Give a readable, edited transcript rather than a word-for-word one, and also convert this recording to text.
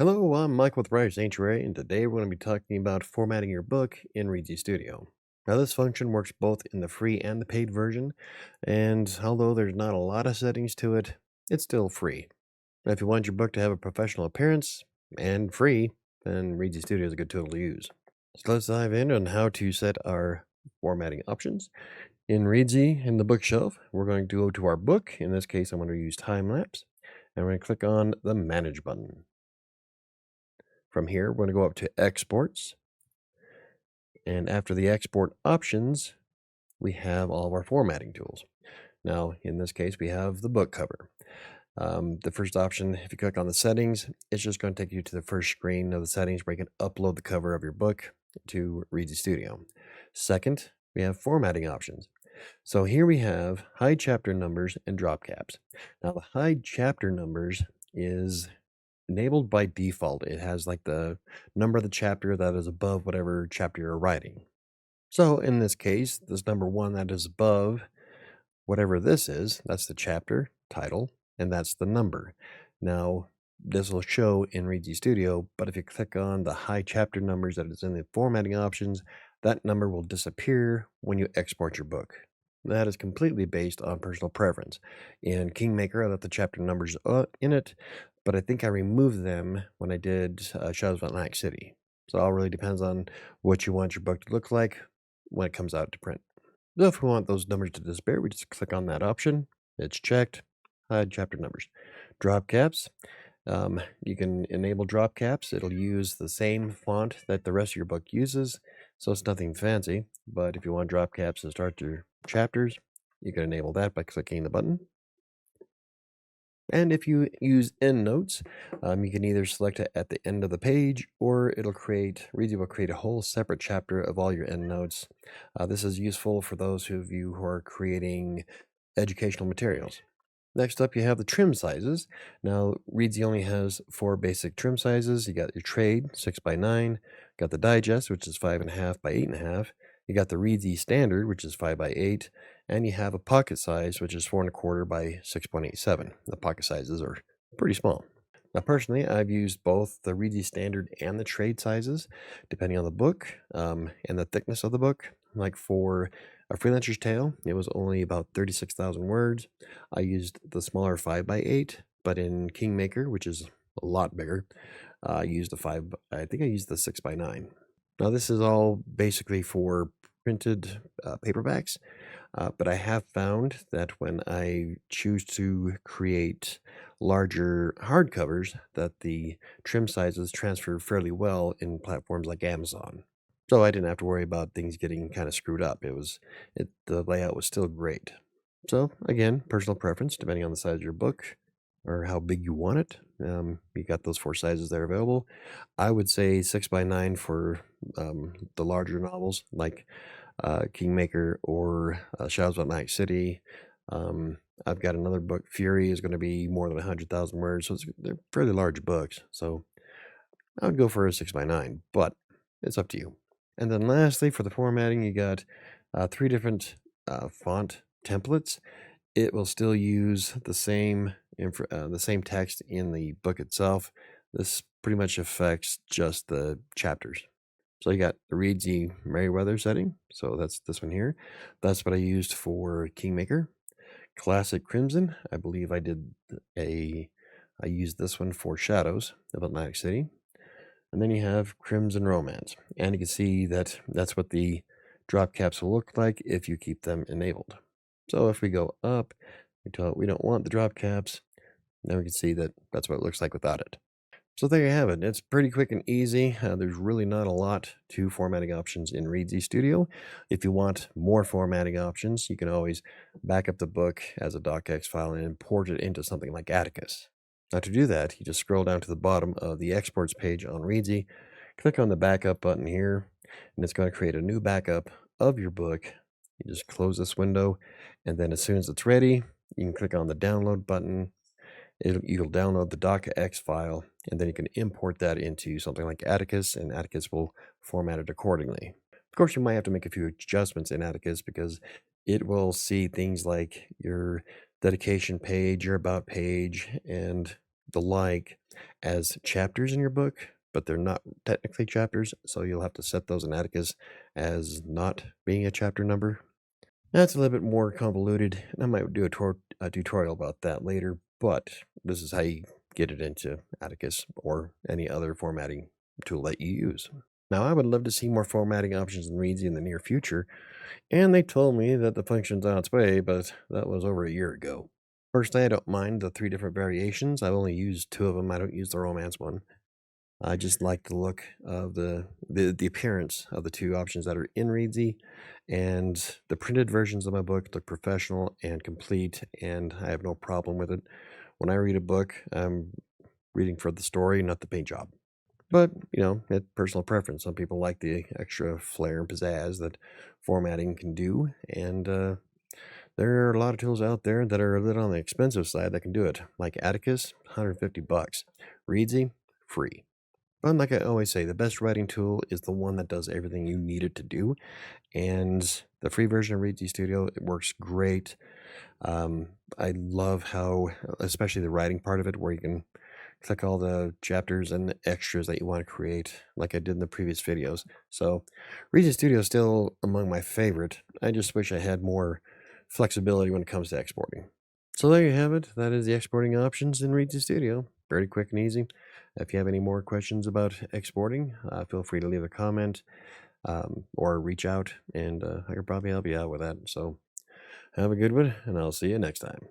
Hello, I'm Mike with WriterSanctuary, and today we're going to be talking about formatting your book in Reedsy Studio. Now, this function works both in the free and the paid version, and although there's not a lot of settings to it, it's still free. Now, if you want your book to have a professional appearance and free, then Reedsy Studio is a good tool to use. So let's dive in on how to set our formatting options. In Reedsy, in the bookshelf, we're going to go to our book. In this case, I'm going to use time lapse, and we're going to click on the Manage button. From here, we're going to go up to Exports. And after the export options, we have all of our formatting tools. Now, in this case, we have the book cover. The first option, if you click on the settings, it's just going to take you to the first screen of the settings where you can upload the cover of your book to Reedsy Studio. Second, we have formatting options. So here we have hide chapter numbers and drop caps. Now, the hide chapter numbers is enabled by default. It has like the number of the chapter that is above whatever chapter you're writing. So in this case, this number one that is above whatever this is, that's the chapter title, and that's the number. Now, this will show in Reedsy Studio, but if you click on the high chapter numbers that is in the formatting options, that number will disappear when you export your book. That is completely based on personal preference. In Kingmaker, I left the chapter numbers in it, but I think I removed them when I did Shadows of Atlantic City. So it all really depends on what you want your book to look like when it comes out to print. So if we want those numbers to disappear, we just click on that option. It's checked. Hide chapter numbers. Drop caps. You can enable drop caps. It'll use the same font that the rest of your book uses, so it's nothing fancy. But if you want drop caps to start your chapters, you can enable that by clicking the button. And if you use endnotes, you can either select it at the end of the page, or Reedsy will create a whole separate chapter of all your endnotes. This is useful for those of you who are creating educational materials. Next up, you have the trim sizes. Now, Reedsy only has 4 basic trim sizes. You got your trade, 6x9. Got the digest, which is 5.5 by 8.5. You got the Reedsy standard, which is 5 by 8. And you have a pocket size, which is 4.25 by 6.87. The pocket sizes are pretty small. Now, personally, I've used both the Reedsy standard and the trade sizes, depending on the book and the thickness of the book. Like for A Freelancer's Tale, it was only about 36,000 words. I used the smaller 5 by 8, but in Kingmaker, which is a lot bigger, I used I think I used the 6 by 9. Now, this is all basically for printed paperbacks, but I have found that when I choose to create larger hardcovers, that the trim sizes transfer fairly well in platforms like Amazon. So I didn't have to worry about things getting kind of screwed up. The layout was still great. So again, personal preference, depending on the size of your book or how big you want it. You got those 4 sizes there available. I would say 6 by 9 for the larger novels like Kingmaker or Shadows of Night City. I've got another book, Fury, is going to be more than 100,000 words, so they're fairly large books. So I would go for a 6 by 9, but it's up to you. And then lastly, for the formatting, you got 3 different font templates. It will still use the same text in the book itself. This pretty much affects just the chapters. So you got the Reedsy Merriweather setting. So that's this one here. That's what I used for Kingmaker. Classic Crimson. I believe I used this one for Shadows of Atlantic City. And then you have Crimson Romance. And you can see that that's what the drop caps will look like if you keep them enabled. So if we go up, we don't want the drop caps. Now we can see that that's what it looks like without it. So there you have it. It's pretty quick and easy. There's really not a lot to formatting options in Reedsy Studio. If you want more formatting options, you can always back up the book as a docx file and import it into something like Atticus. Now to do that, you just scroll down to the bottom of the exports page on Reedsy, click on the backup button here, and it's going to create a new backup of your book. You just close this window, and then as soon as it's ready, you can click on the download button. You'll download the docx file, and then you can import that into something like Atticus, and Atticus will format it accordingly. Of course, you might have to make a few adjustments in Atticus because it will see things like your dedication page, your about page, and the like as chapters in your book, but they're not technically chapters, so you'll have to set those in Atticus as not being a chapter number. That's a little bit more convoluted, and I might do a tutorial about that later, but this is how you get it into Atticus or any other formatting tool that you use. Now, I would love to see more formatting options in Reedsy in the near future, and they told me that the function's on its way, but that was over a year ago. Personally, I don't mind the 3 different variations. I've only used 2 of them. I don't use the romance one. I just like the look of the appearance of the 2 options that are in Reedsy, and the printed versions of my book look professional and complete, and I have no problem with it. When I read a book, I'm reading for the story, not the paint job. But, it's personal preference. Some people like the extra flair and pizzazz that formatting can do, and there are a lot of tools out there that are a little on the expensive side that can do it, like Atticus, $150. Reedsy, free. But like I always say, the best writing tool is the one that does everything you need it to do. And the free version of Reedsy Studio, it works great. I love how, especially the writing part of it, where you can click all the chapters and extras that you want to create, like I did in the previous videos. So Reedsy Studio is still among my favorite. I just wish I had more flexibility when it comes to exporting. So there you have it. That is the exporting options in Reedsy Studio. Very quick and easy. If you have any more questions about exporting, feel free to leave a comment or reach out, and I could probably help you out with that. So have a good one, and I'll see you next time.